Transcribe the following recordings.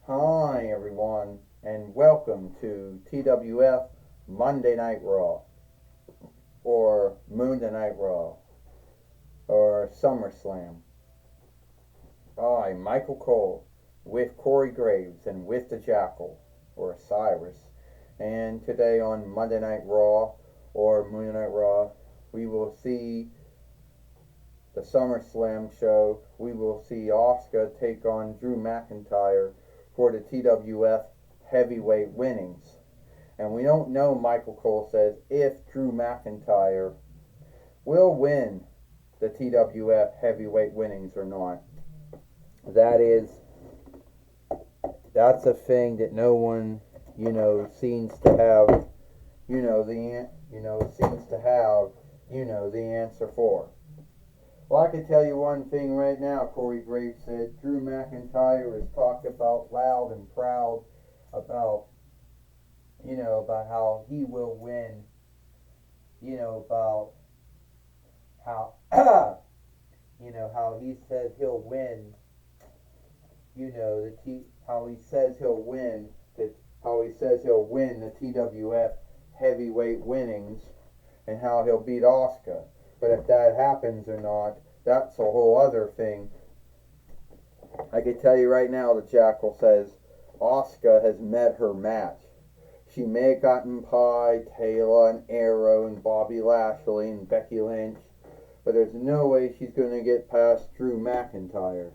Hi, everyone, and welcome to TWF Monday Night Raw, or Monday Night Raw, or Summerslam. I'm Michael Cole, with Corey Graves, and with the Jackal, or Cyrus. And today on Monday Night Raw, or Monday Night Raw, we will see the SummerSlam show. We will see Asuka take on Drew McIntyre for the TWF heavyweight winnings. And we don't know, Michael Cole says, if Drew McIntyre will win the TWF heavyweight winnings or not. That's a thing that no one, seems to have, the answer for. Well, I can tell you one thing right now, Corey Graves said. Drew McIntyre is talked about loud and proud about, about how he will win, about how, how he says he'll win, how he says he'll win, the TWF heavyweight winnings, and how he'll beat Asuka. But if that happens or not, that's a whole other thing. I can tell you right now, the Jackal says Asuka has met her match. She may have gotten Pie, Taylor, and Arrow, and Bobby Lashley, and Becky Lynch, but there's no way she's going to get past Drew McIntyre.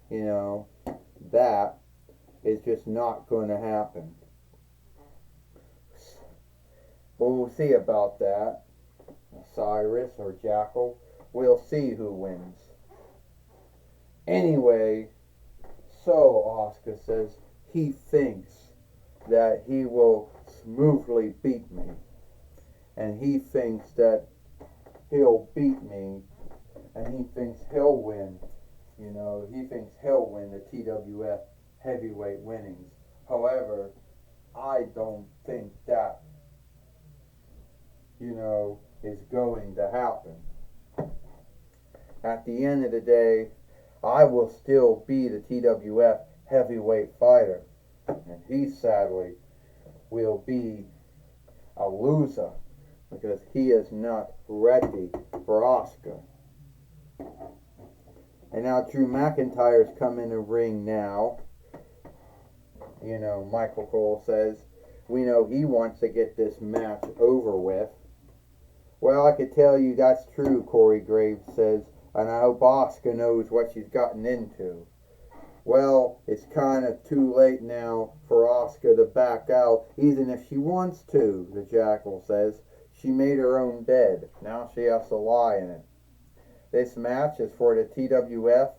That is just not going to happen. But we'll see about that. Cyrus or Jackal, we'll see who wins. Anyway, so Asuka says he thinks that he will smoothly beat me. And he thinks that he'll beat me. And he thinks he'll win. He thinks he'll win the TWF heavyweight winnings. However, I don't think that, is going to happen. At the end of the day, I will still be the TWF heavyweight fighter, and he sadly will be a loser because he is not ready for Asuka. And now Drew McIntyre's come in the ring now. Michael Cole says, we know he wants to get this match over with. Well, I could tell you that's true, Corey Graves says, and I hope Asuka knows what she's gotten into. Well, it's kind of too late now for Asuka to back out, even if she wants to, the Jackal says. She made her own bed. Now she has to lie in it. This match is for the TWF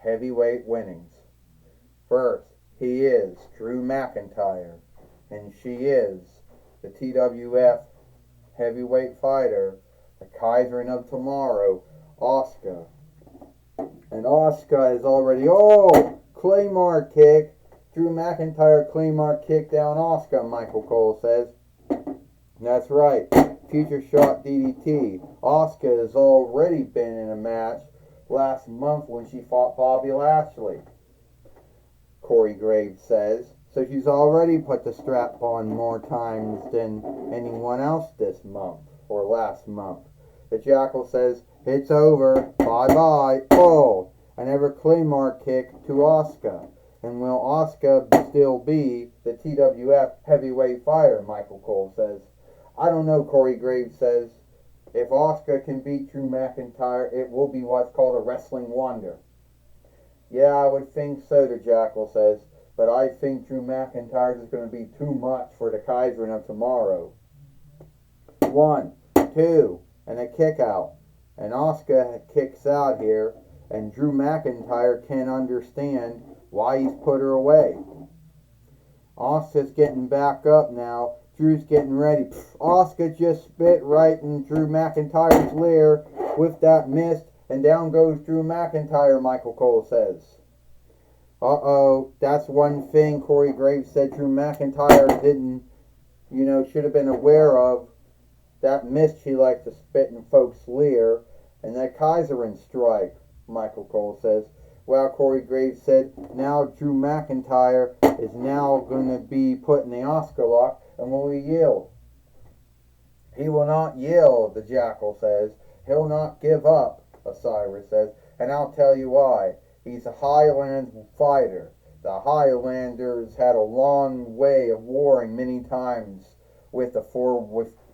heavyweight winnings. First, he is Drew McIntyre, and she is the TWF heavyweight fighter, the Kaiserin of Tomorrow, Asuka. And Asuka is already, Claymore kick. Drew McIntyre Claymore kick down Asuka, Michael Cole says. That's right. Future shot DDT. Asuka has already been in a match last month when she fought Bobby Lashley, Corey Graves says. So she's already put the strap on more times than anyone else this month or last month. The Jackal says, it's over. Bye-bye. Oh, another Claymore kick to Asuka. And will Asuka still be the TWF heavyweight fighter, Michael Cole says. I don't know, Corey Graves says. If Asuka can beat Drew McIntyre, it will be what's called a wrestling wonder. Yeah, I would think so, the Jackal says. But I think Drew McIntyre is going to be too much for the Kaiserin of Tomorrow. 1, 2, and a kick out. And Asuka kicks out here, and Drew McIntyre can't understand why he's put her away. Asuka's getting back up now. Drew's getting ready. Asuka just spit right in Drew McIntyre's lair with that mist, and down goes Drew McIntyre, Michael Cole says. That's one thing Corey Graves said Drew McIntyre didn't, should have been aware of. That mist she likes to spit in folks' lair, and that Kaiserin strike, Michael Cole says. Well, Corey Graves said, now Drew McIntyre is now going to be put in the Oscar lock, and will he yield? He will not yield, the Jackal says. He'll not give up, Osiris says, and I'll tell you why. He's a Highland fighter. The Highlanders had a long way of warring many times with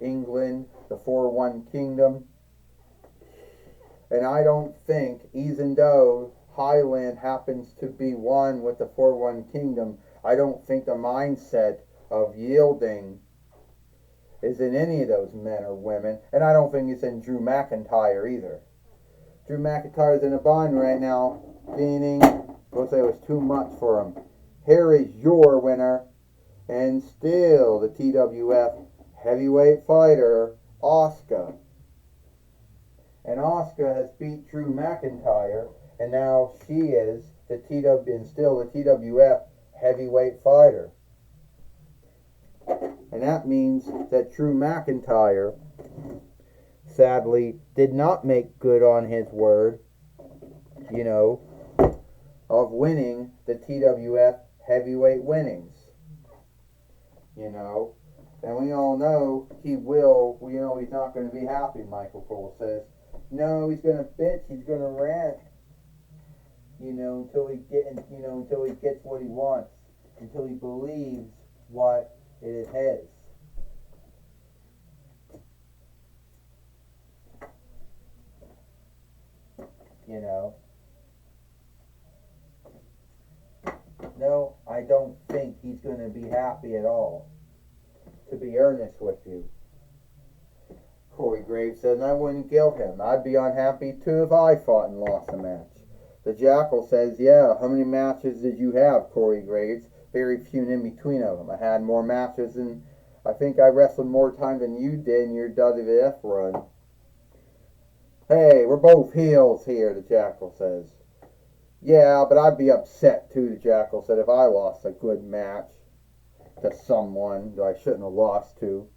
England, the 4-1 Kingdom. And I don't think, even though Highland happens to be one with the 4-1 Kingdom, I don't think the mindset of yielding is in any of those men or women, and I don't think it's in Drew McIntyre either. Drew McIntyre's in a bind right now, meaning, we'll say it was too much for him. Here is your winner, and still the TWF heavyweight fighter, Asuka. And Asuka has beat Drew McIntyre, and now she is still the TWF heavyweight fighter. And that means that Drew McIntyre, sadly, did not make good on his word, of winning the TWF heavyweight winnings. And we all know he's not going to be happy, Michael Cole says. No, he's going to bitch, he's going to rant, until he gets what he wants, until he believes what it is his. No, I don't think he's going to be happy at all, to be earnest with you. Corey Graves says, I wouldn't guilt him. I'd be unhappy too if I fought and lost a match. The Jackal says, yeah, how many matches did you have, Corey Graves? Very few in between of them. I had more matches than, I think I wrestled more time than you did in your WWF run. Hey, we're both heels here, the Jackal says. Yeah, but I'd be upset too, the Jackal said, if I lost a good match to someone that I shouldn't have lost to.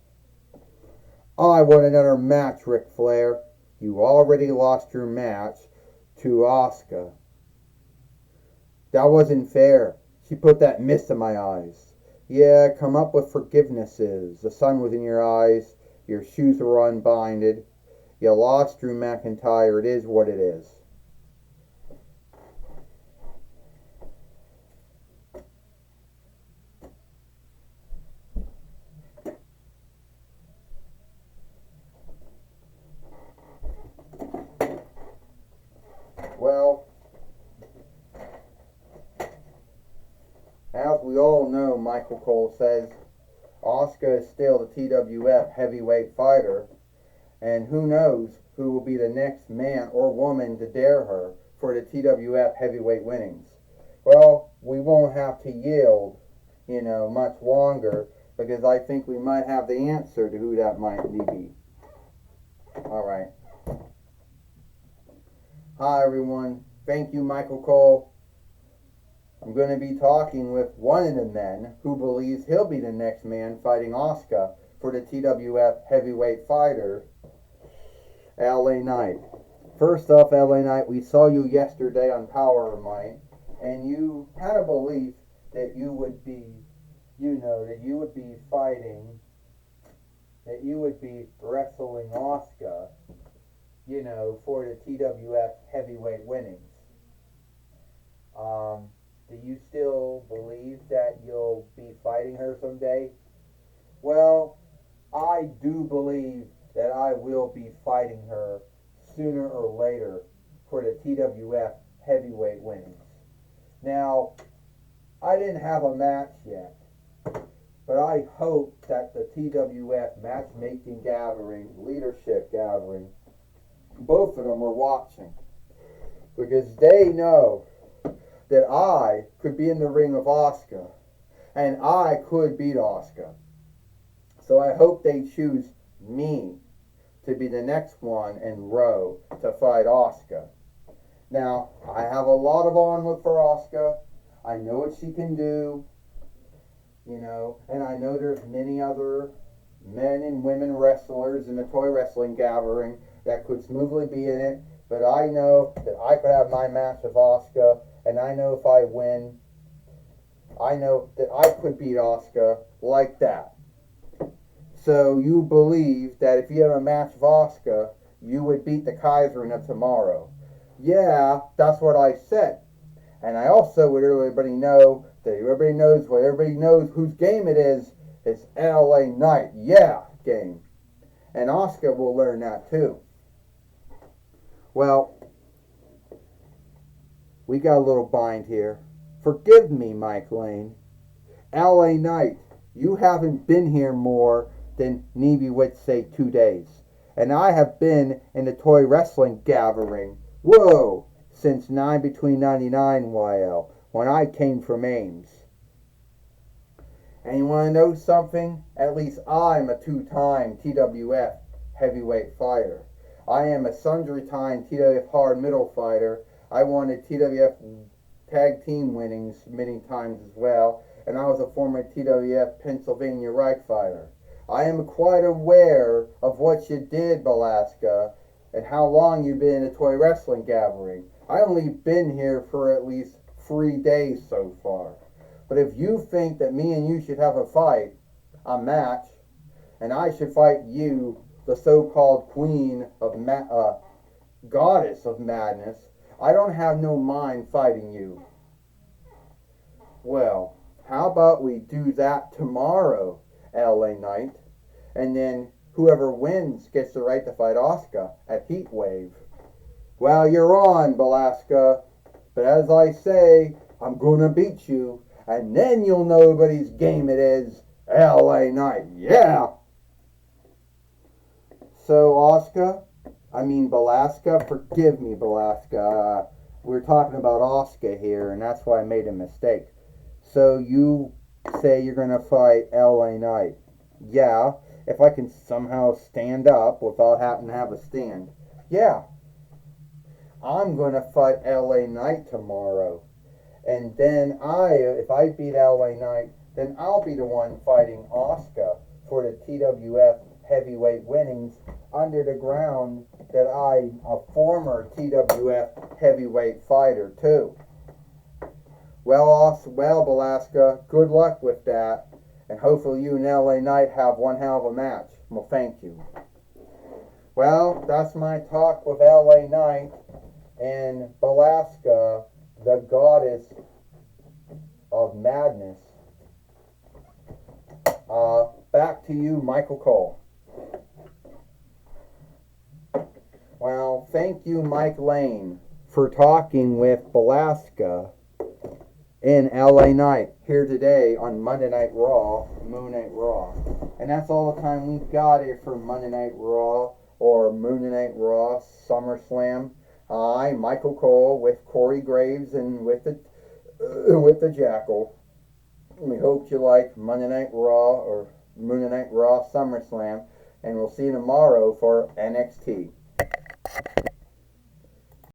I want another match, Ric Flair. You already lost your match to Asuka. That wasn't fair. She put that mist in my eyes. Yeah, come up with forgivenesses. The sun was in your eyes. Your shoes were unbinded. You lost Drew McIntyre. It is what it is. Well, as we all know, Michael Cole says, Asuka is still the TWF heavyweight fighter, and who knows who will be the next man or woman to dare her for the TWF heavyweight winnings. Well, we won't have to yield, much longer, because I think we might have the answer to who that might be. All right. Hi, everyone. Thank you, Michael Cole. I'm going to be talking with one of the men who believes he'll be the next man fighting Asuka for the TWF heavyweight fighter, LA Knight. First off, LA Knight, we saw you yesterday on Power of Might, and you had a belief that you would be, wrestling Asuka, for the TWF heavyweight winnings. Do you still believe that you'll be fighting her someday? Well, I do believe that I will be fighting her sooner or later for the TWF heavyweight winnings. Now, I didn't have a match yet, but I hope that the TWF matchmaking gathering, leadership gathering, both of them were watching, because they know that I could be in the ring with Asuka, and I could beat Asuka. So I hope they choose me to be the next one in row to fight Asuka. Now, I have a lot of on for Asuka. I know what she can do, and I know there's many other men and women wrestlers in the toy wrestling gathering that could smoothly be in it, but I know that I could have my match with Asuka, and I know if I win, I know that I could beat Asuka like that. So you believe that if you have a match with Asuka, you would beat the Kaiserin of tomorrow. Yeah, that's what I said. And I also would let everybody know that everybody knows whose game it is. It's LA Knight. Yeah, game. And Asuka will learn that too. Well, we got a little bind here. Forgive me, Mike Lane. LA Knight, you haven't been here more than Neeby would say 2 days. And I have been in the toy wrestling gathering. Whoa! Since 9 between 99 YL, when I came from Ames. And you want to know something? At least I'm a 2-time TWF heavyweight fighter. I am a sundry-time TWF hard middle fighter. I won the TWF tag team winnings many times as well. And I was a former TWF Pennsylvania Reich fighter. I am quite aware of what you did, Belasca, and how long you've been in a toy wrestling gathering. I only been here for at least 3 days so far. But if you think that me and you should have a match, and I should fight you, the so-called queen of goddess of madness, I don't have no mind fighting you. Well, how about we do that tomorrow, LA Knight, and then whoever wins gets the right to fight Asuka at Heatwave. Well, you're on, Belasca, but as I say, I'm gonna beat you, and then you'll know nobody's game it is, LA Knight. Yeah! So, Belasca, forgive me, Belasca. We're talking about Asuka here, and that's why I made a mistake. So you say you're gonna fight LA Knight. Yeah, if I can somehow stand up without having to have a stand. Yeah. I'm gonna fight LA Knight tomorrow. And then if I beat LA Knight, then I'll be the one fighting Asuka for the TWF heavyweight winnings under the ground that I'm a former TWF heavyweight fighter too. Well, Belasca, good luck with that. And hopefully you and LA Knight have one hell of a match. Well, thank you. Well, that's my talk with LA Knight and Belasca, the goddess of madness. Back to you, Michael Cole. Well, thank you, Mike Lane, for talking with Belasca in LA Knight here today on Monday Night Raw, Moon Night Raw. And that's all the time we've got here for Monday Night Raw or Moon Night Raw Summerslam. I'm Michael Cole with Corey Graves and with the Jackal. We hope you like Monday Night Raw or Moon Night Raw SummerSlam, and we'll see you tomorrow for NXT.